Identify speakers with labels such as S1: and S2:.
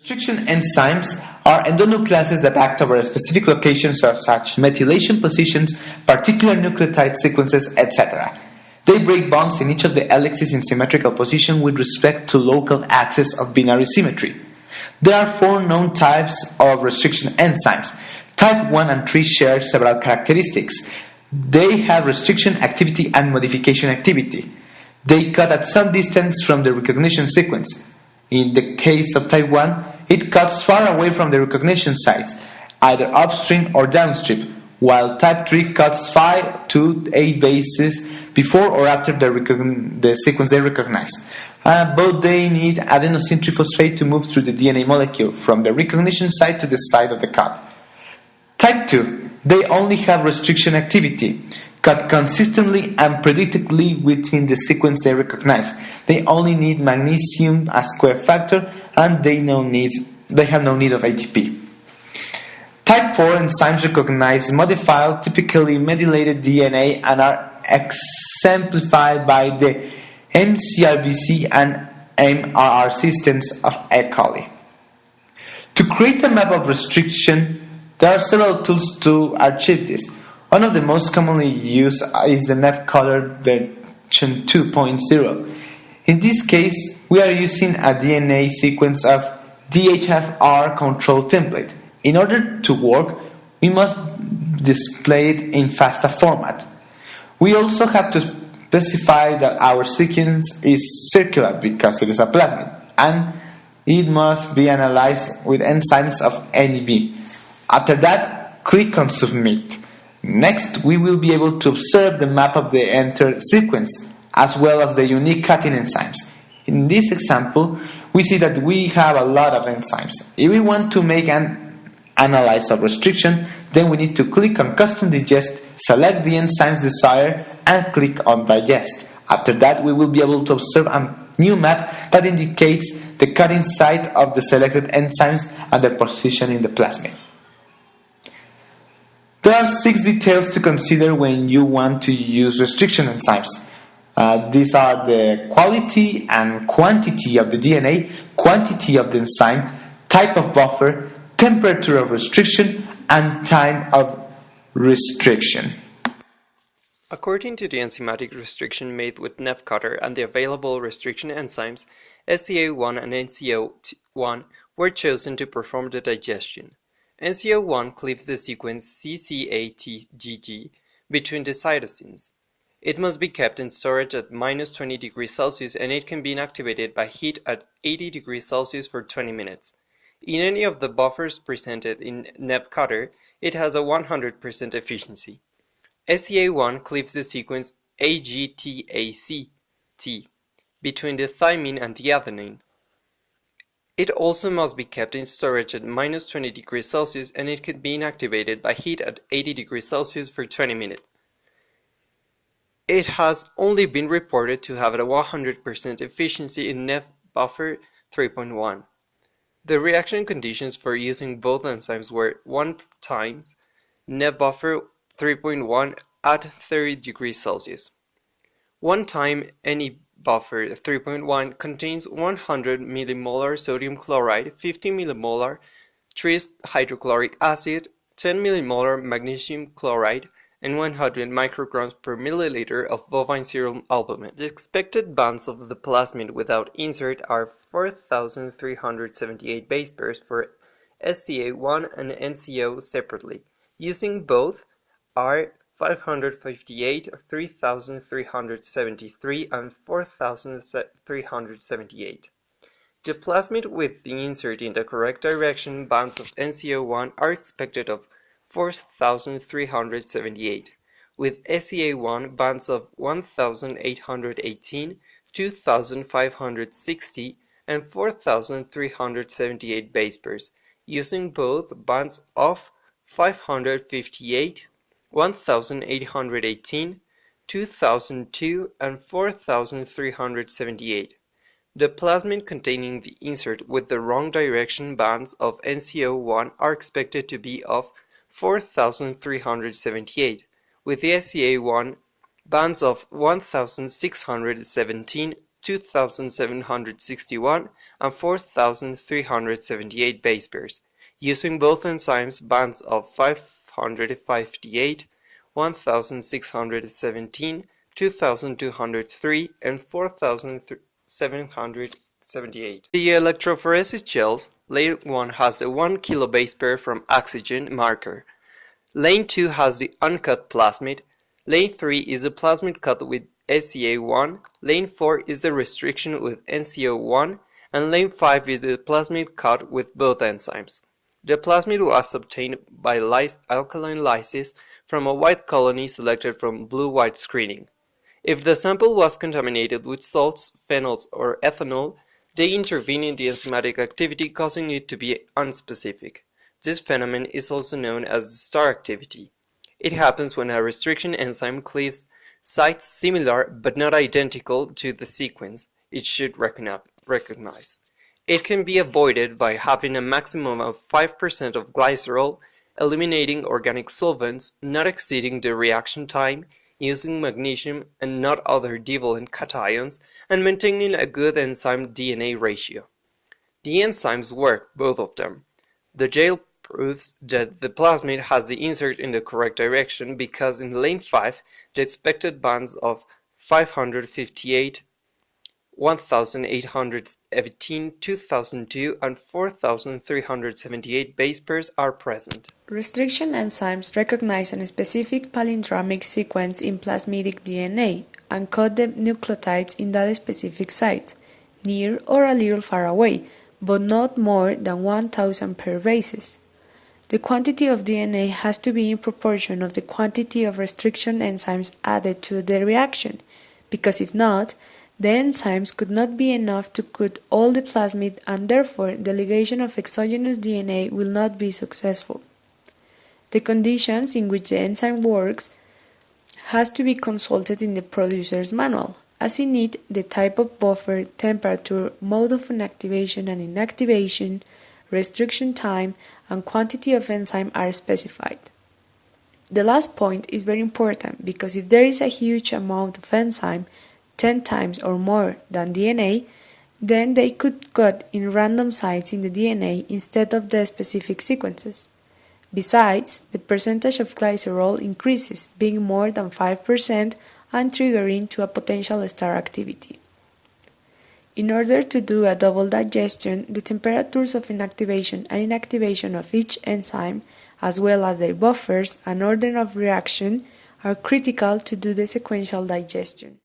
S1: Restriction enzymes are endonucleases that act over specific locations such methylation positions, particular nucleotide sequences, etc. They break bonds in each of the helices in symmetrical position with respect to local axes of binary symmetry. There are 4 known types of restriction enzymes. Type 1 and 3 share several characteristics. They have restriction activity and modification activity. They cut at some distance from the recognition sequence. In the case of type 1, it cuts far away from the recognition site, either upstream or downstream, while type 3 cuts 5 to 8 bases before or after the sequence they recognize. Both they need adenosine triphosphate to move through the DNA molecule from the recognition site to the site of the cut. Type 2, they only have restriction activity, cut consistently and predictably within the sequence they recognize. They only need magnesium as cofactor, and they have no need of ATP. Type 4 enzymes recognize modified, typically methylated DNA and are exemplified by the MCRBC and MRR systems of E. coli. To create a map of restriction, there are several tools to achieve this. One of the most commonly used is the NavColor version 2.0. In this case, we are using a DNA sequence of DHFR control template. In order to work, we must display it in FASTA format. We also have to specify that our sequence is circular because it is a plasmid, and it must be analyzed with enzymes of NEB. After that, click on Submit. Next, we will be able to observe the map of the entered sequence, as well as the unique cutting enzymes. In this example, we see that we have a lot of enzymes. If we want to make an analysis of restriction, then we need to click on Custom Digest, select the enzymes desired, and click on Digest. After that, we will be able to observe a new map that indicates the cutting site of the selected enzymes and their position in the plasmid. There are 6 details to consider when you want to use restriction enzymes. These are the quality and quantity of the DNA, quantity of the enzyme, type of buffer, temperature of restriction, and time of restriction.
S2: According to the enzymatic restriction made with NavCutter and the available restriction enzymes, SCA1 and NCO1 were chosen to perform the digestion. NCO1 cleaves the sequence CCATGG between the cytosines. It must be kept in storage at -20 degrees Celsius, and it can be inactivated by heat at 80 degrees Celsius for 20 minutes. In any of the buffers presented in NavCutter, it has a 100% efficiency. SCA1 cleaves the sequence AGTACT between the thymine and the adenine. It also must be kept in storage at -20 degrees Celsius, and it can be inactivated by heat at 80 degrees Celsius for 20 minutes. It has only been reported to have a 100% efficiency in NEF buffer 3.1. The reaction conditions for using both enzymes were 1 times NEF buffer 3.1 at 30 degrees Celsius. 1 time any buffer 3.1 contains 100 millimolar sodium chloride, 50 millimolar tris hydrochloric acid, 10 millimolar magnesium chloride, and 100 micrograms per milliliter of bovine serum albumin. The expected bands of the plasmid without insert are 4,378 base pairs for SCA1 and NCO separately. Using both are 558, 3,373, and 4,378. The plasmid with the insert in the correct direction bands of NCO1 are expected of 4,378, with SCA1 bands of 1,818, 2,560, and 4,378 base pairs, using both bands of 558, 1,818, 2,002, and 4,378. The plasmid containing the insert with the wrong direction bands of NCO1 are expected to be of 4,378, with the SCA1 bands of 1,617, 2761 and 4378 base pairs, using both enzymes bands of 558, 1617, 2203, and 4778. The electrophoresis gels, lane 1 has the 1 kilo base pair from oxygen marker. Lane 2 has the uncut plasmid. Lane 3 is the plasmid cut with SCA1. Lane 4 is the restriction with NCO1. And lane 5 is the plasmid cut with both enzymes. The plasmid was obtained by alkaline lysis from a white colony selected from blue-white screening. If the sample was contaminated with salts, phenols, or ethanol, they intervene in the enzymatic activity, causing it to be unspecific. This phenomenon is also known as star activity. It happens when a restriction enzyme cleaves sites similar but not identical to the sequence it should recognize. It can be avoided by having a maximum of 5% of glycerol, eliminating organic solvents, not exceeding the reaction time, using magnesium and not other divalent cations, and maintaining a good enzyme-DNA ratio. The enzymes work, both of them. The gel proves that the plasmid has the insert in the correct direction because in lane 5 the expected bands of 558, 1818, 2002 and 4378 base pairs are present.
S3: Restriction enzymes recognize a specific palindromic sequence in plasmidic DNA and code the nucleotides in that specific site, near or a little far away, but not more than 1000 pair bases. The quantity of DNA has to be in proportion of the quantity of restriction enzymes added to the reaction, because if not, the enzymes could not be enough to cut all the plasmid and therefore the ligation of exogenous DNA will not be successful. The conditions in which the enzyme works has to be consulted in the producer's manual, as in it the type of buffer, temperature, mode of inactivation and inactivation, restriction time, and quantity of enzyme are specified. The last point is very important because if there is a huge amount of enzyme, 10 times or more than DNA, then they could cut in random sites in the DNA instead of the specific sequences. Besides, the percentage of glycerol increases, being more than 5% and triggering to a potential star activity. In order to do a double digestion, the temperatures of inactivation and inactivation of each enzyme, as well as their buffers and order of reaction, are critical to do the sequential digestion.